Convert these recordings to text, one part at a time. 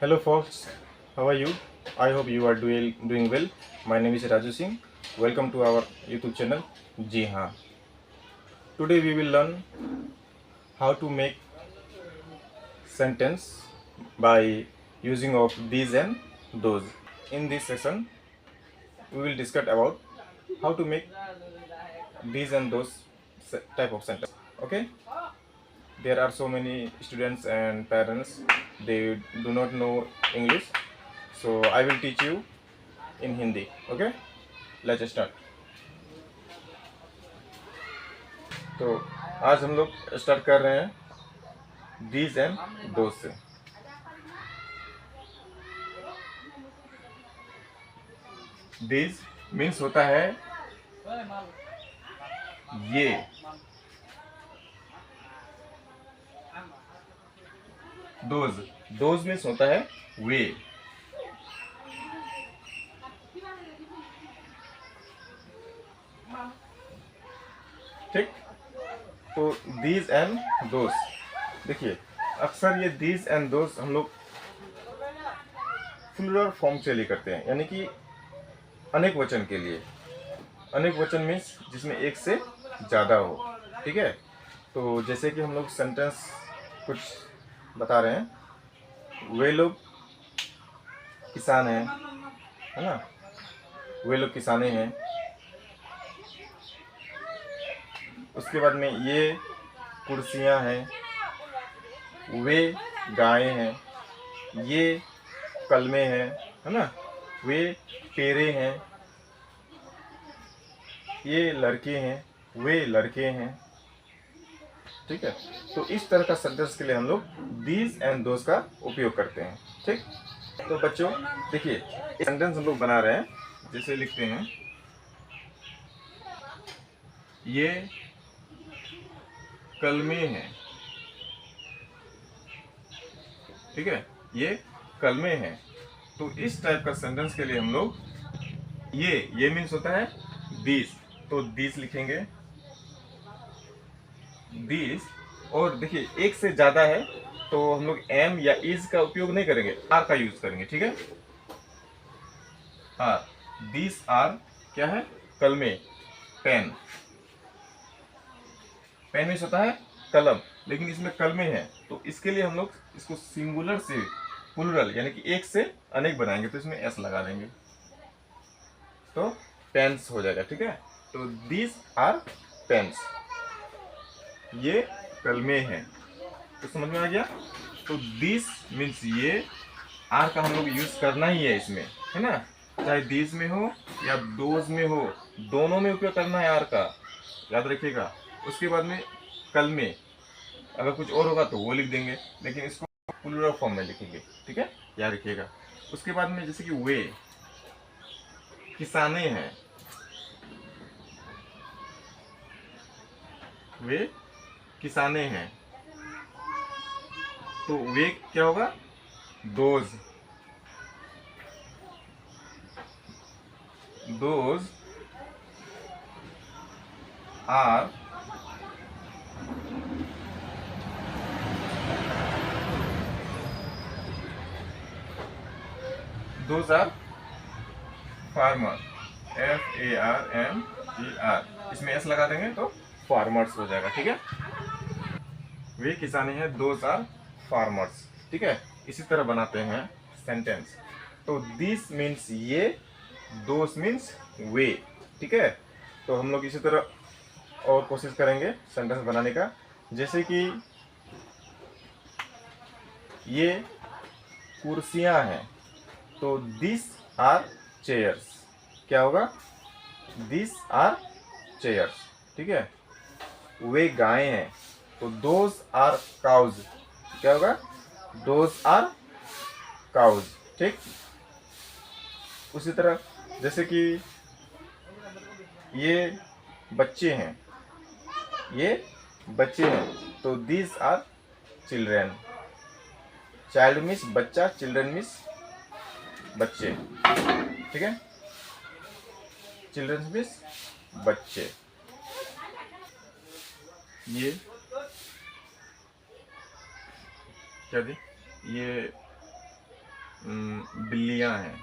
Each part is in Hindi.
Hello folks, how are you? I hope you are doing well. My name is Raju Singh. Welcome to our YouTube channel. जी हाँ. Today we will learn how to make sentence by using of these and those. In this session, we will discuss about how to make these and those type of sentence. Okay? There are so many students and parents, they do not know English, so I will teach you in Hindi. Okay, let's start. तो आज हम लोग स्टार्ट कर रहे हैं दीज एंड दोज से. दीज मीन्स होता है ये. दोज मीन्स होता है वे. ठीक. तो दीज एंड दोज, देखिए अक्सर ये दीज एंड दोज हम लोग प्लूरल फॉर्म से लिए करते हैं, यानी कि अनेक वचन के लिए. अनेक वचन मीन्स जिसमें एक से ज़्यादा हो. ठीक है. तो जैसे कि हम लोग सेंटेंस कुछ बता रहे हैं, वे लोग किसान हैं, है ना. वे लोग किसाने हैं. उसके बाद में ये कुर्सियां हैं, वे गायें हैं, ये कलमे हैं, है ना. वे पेड़े हैं, ये लड़के हैं, वे लड़के हैं. ठीक है. तो इस तरह का सेंटेंस के लिए हम लोग दीज एंड दोज का उपयोग करते हैं. ठीक. तो बच्चों देखिए, सेंटेंस हम लोग बना रहे हैं. जैसे लिखते हैं, ये कलमे हैं. ठीक है, ये कलमे हैं. तो इस टाइप का सेंटेंस के लिए हम लोग ये मीन्स होता है दीज. तो दीज लिखेंगे, दीज. और देखिए एक से ज्यादा है तो हम लोग एम या इज का उपयोग नहीं करेंगे, आर का यूज करेंगे. ठीक है. आर. दीज आर क्या है? कलमे. पेन. पेन मीन्स होता है कलम, लेकिन इसमें कलमे हैं. तो इसके लिए हम लोग इसको सिंगुलर से प्लूरल यानी कि एक से अनेक बनाएंगे. तो इसमें एस लगा देंगे तो पेन्स हो जाएगा. ठीक है. तो दीज आर पेन्स, ये कलमे हैं. तो समझ में आ गया. तो दिस मीन्स ये. आर का हम लोग यूज करना ही है इसमें, है ना. चाहे दिस में हो या दोज में हो, दोनों में उपयोग करना है आर का, याद रखिएगा. उसके बाद में कलमे, अगर कुछ और होगा तो वो लिख देंगे, लेकिन इसको प्लूरल फॉर्म में लिखेंगे. ठीक है, याद रखिएगा. उसके बाद में जैसे कि वे किसाने हैं, वे किसाने हैं. तो वे क्या होगा? Those. Those are those are farmer. FARMER. इसमें एस लगा देंगे तो फार्मर्स हो जाएगा. ठीक है. वे किसाने हैं, दोज आर फार्मर्स. ठीक है. इसी तरह बनाते हैं सेंटेंस. तो दिस मीन्स ये, दोस मीन्स वे. ठीक है. तो हम लोग इसी तरह और कोशिश करेंगे सेंटेंस बनाने का. जैसे कि ये कुर्सियां हैं, तो दिस आर चेयर्स. क्या होगा? This are chairs. ठीक है. वे गायें हैं, तो दोज आर काउज. क्या होगा? Those are cows. ठीक. उसी तरह जैसे कि ये बच्चे हैं, ये बच्चे हैं, तो these are children. Child means बच्चा, चिल्ड्रेन मीन्स बच्चे. ठीक है. चिल्ड्रेन मीन्स बच्चे. ये क्या दी? ये बिल्लियां हैं।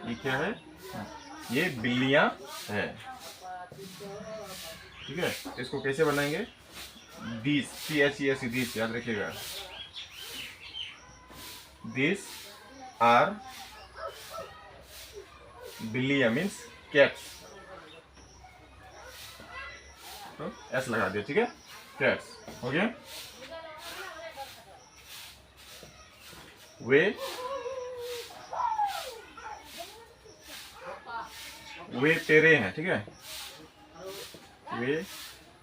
ये क्या है? ये बिल्लियां हैं। ठीक है, इसको कैसे बनाएंगे? दिस, THES, दिस याद रखिएगा। दिस आर बिल्लियां मीन्स कैट्स, तो एस लगा दिया। ठीक है, कैट्स हो गया। वे तेरे हैं। ठीक है, वे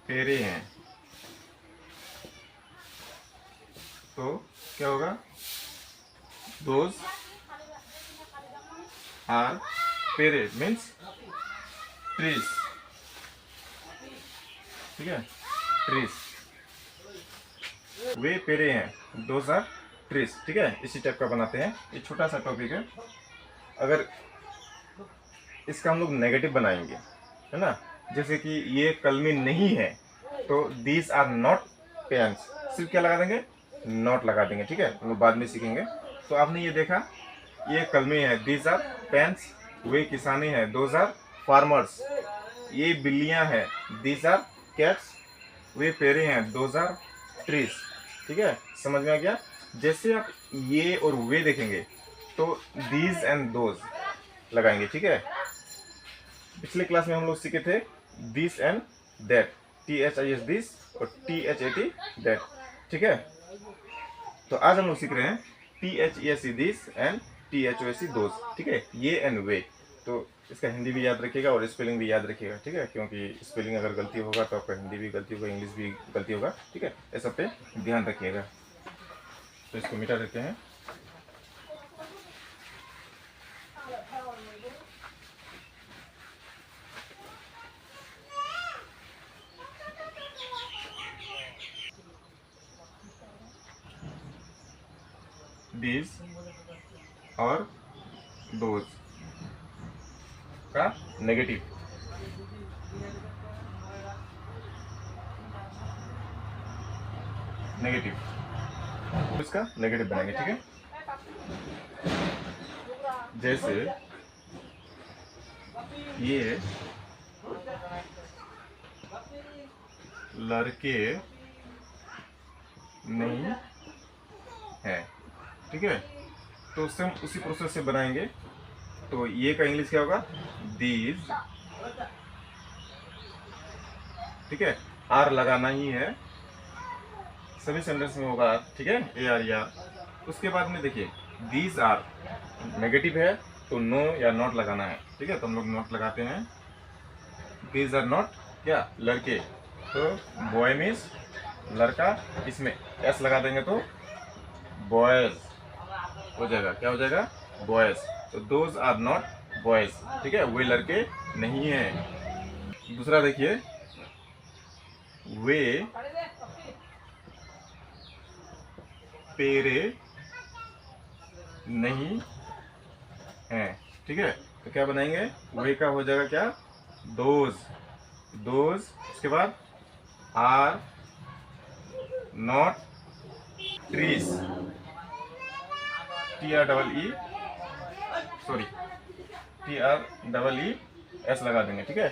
तेरे हैं, तो क्या होगा? दोज आर पेरे मीन्स ट्रीज। ठीक है, ट्रीज, वे पेरे हैं, दोज आर ट्रीज। ठीक है, इसी टाइप का बनाते हैं। ये छोटा सा टॉपिक है। अगर इसका हम लोग नेगेटिव बनाएंगे, है ना, जैसे कि ये कलमी नहीं है, तो दीज आर नॉट पेन्स, सिर्फ क्या लगा देंगे? नॉट लगा देंगे। ठीक है, हम लोग बाद में सीखेंगे। तो आपने ये देखा, ये कलमी है, दीज आर पेन्स। वे किसानी है, दोज आर फार्मर्स। ये बिल्लियां हैं, दीज आर कैट्स। वे पेड़े हैं, दोज आर ट्रीज। ठीक है, समझ में आ गया? जैसे आप ये और वे देखेंगे तो दीज एंड दोज लगाएंगे। ठीक है, पिछले क्लास में हम लोग सीखे थे this and that, THIS this और THAT दैट। ठीक है, तो आज हम लोग सीख रहे हैं THESE this and THOSE those. ठीक है, ये एंड वे। तो इसका हिंदी भी याद रखिएगा और स्पेलिंग भी याद रखिएगा। ठीक है, क्योंकि स्पेलिंग अगर गलती होगा तो आपका हिंदी भी गलती होगा, इंग्लिश भी गलती होगा। ठीक है, ये सब पे ध्यान रखिएगा। तो इसको मिटा देते हैं। दिस और दोज का नेगेटिव, इसका नेगेटिव बनाएंगे। ठीक है, जैसे ये लड़के नहीं है। ठीक है, तो उससे हम उसी प्रोसेस से बनाएंगे। तो ये का इंग्लिश क्या होगा? दीज। ठीक है, आर लगाना ही है, सभी सेंटेंस में होगा। ठीक है, AR या। उसके बाद में देखिए, दीज आर नेगेटिव है तो नो या नॉट लगाना है। ठीक है, तो हम लोग नॉट लगाते हैं। दीज आर नॉट क्या? लड़के, तो बॉय मीन्स लड़का, इसमें एस लगा देंगे तो बॉयज हो जाएगा। क्या हो जाएगा? बॉयज। तो दोज आर नॉट बॉयज। ठीक है, वे लड़के नहीं हैं। दूसरा देखिए, वे पेरे नहीं हैं। ठीक है, तो क्या बनाएंगे? वे का हो जाएगा क्या? दोज। दोज, उसके बाद are not trees, TREE, sorry, TREES लगा देंगे। ठीक है,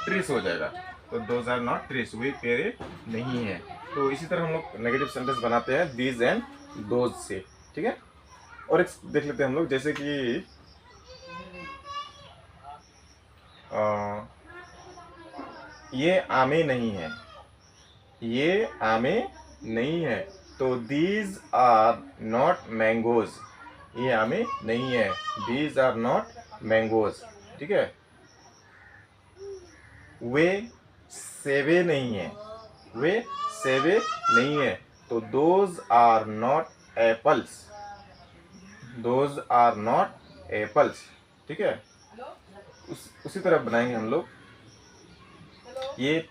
ट्रीस हो जाएगा। तो दोज आर नॉट ट्रीस, वे पेड़े नहीं है। तो इसी तरह हम लोग नेगेटिव सेंटेंस बनाते हैं दीज एंड दोज से। ठीक है, और एक देख लेते हैं हम लोग, जैसे कि ये आमे नहीं है, ये आमे नहीं है, तो दीज आर नॉट मैंगोज। ये आमे नहीं है, दीज आर नॉट मैंगोज। ठीक है, वे सेवे नहीं है, वे सेवे नहीं है, तो those are not apples. Those are not apples. ठीक है, उसी तरह बनाएंगे हम लोग। ये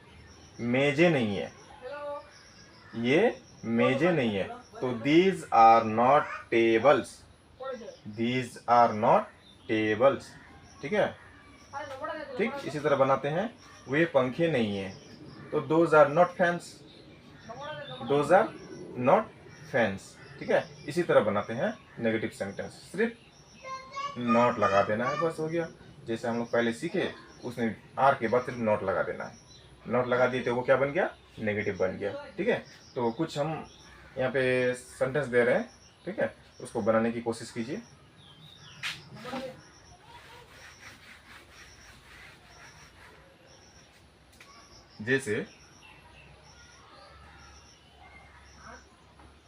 मेजे नहीं है, ये मेजे नहीं है, तो these are not tables. These are not tables. ठीक है, ठीक इसी तरह बनाते हैं। वे पंखे नहीं है, तो those are not fans. Those are not fans. ठीक है, इसी तरह बनाते हैं नेगेटिव सेंटेंस, सिर्फ नॉट लगा देना है, बस हो गया। जैसे हम लोग पहले सीखे, उसमें आर के बाद सिर्फ नॉट लगा देना है। नॉट लगा दिए तो वो क्या बन गया, नेगेटिव बन गया। ठीक है, तो कुछ हम यहाँ पे सेंटेंस दे रहे हैं, ठीक है, उसको बनाने की कोशिश कीजिए। जैसे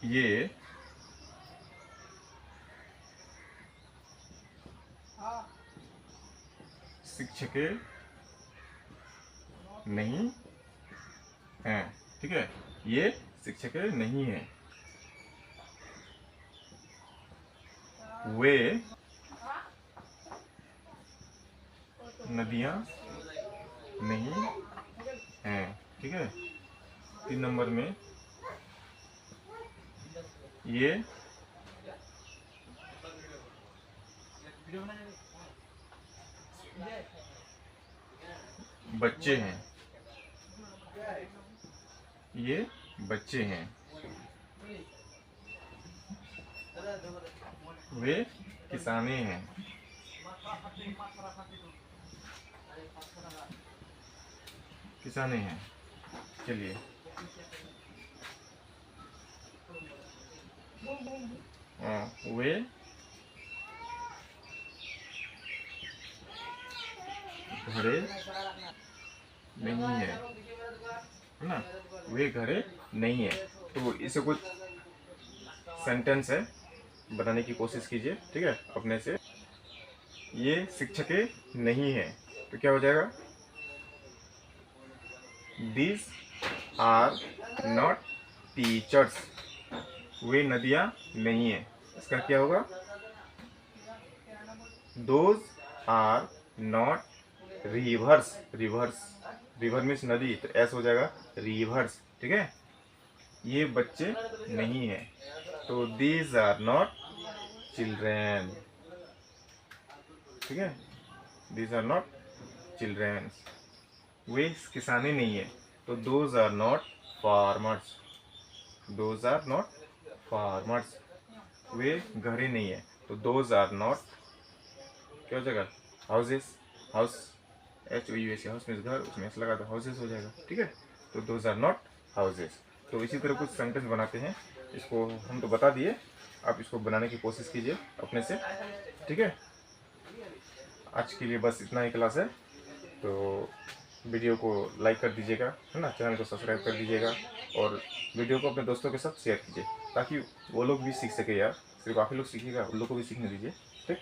ये शिक्षकें नहीं हैं। ठीक है, ये शिक्षकें नहीं हैं। वे नदियाँ नहीं हैं। ठीक है, 3 नंबर में ये बच्चे हैं। ये बच्चे हैं। वे किसाने हैं। किसाने हैं। चलिए, वे घड़े नहीं है ना, वे घड़े नहीं है। तो इसे कुछ सेंटेंस है, बनाने की कोशिश कीजिए। ठीक है, अपने से। ये शिक्षकें नहीं है, तो क्या हो जाएगा, दिस आर नॉट टीचर्स। वे नदियाँ नहीं है, इसका क्या होगा, those are not rivers. Rivers, river means नदी, तो एस हो जाएगा रिवर्स। ठीक है, ये बच्चे नहीं है, तो दीज आर नॉट चिल्ड्रेन। ठीक है, दीज आर नॉट चिल्ड्रेन। वे किसाने नहीं है, तो those are not farmers. Those are not farmers. वे घरे नहीं है, तो दोज आर नॉट, क्या हो जाएगा, houses. House, HOUS, house means घर, उसमें एस लगा दो, हाउसेस हो जाएगा। ठीक है, तो दोज आर नॉट हाउसेस। तो इसी तरह कुछ सेंटेंस बनाते हैं, इसको हम तो बता दिए, आप इसको बनाने की कोशिश कीजिए अपने से। ठीक है, आज के लिए बस इतना ही क्लास है। तो वीडियो को लाइक कर दीजिएगा, है ना, चैनल को सब्सक्राइब कर दीजिएगा, और वीडियो को अपने दोस्तों के साथ शेयर कीजिए, ताकि वो लोग भी सीख सके यार। सिर्फ आप ही लोग सीखिएगा, उन लोग को भी सीखने दीजिए। ठीक।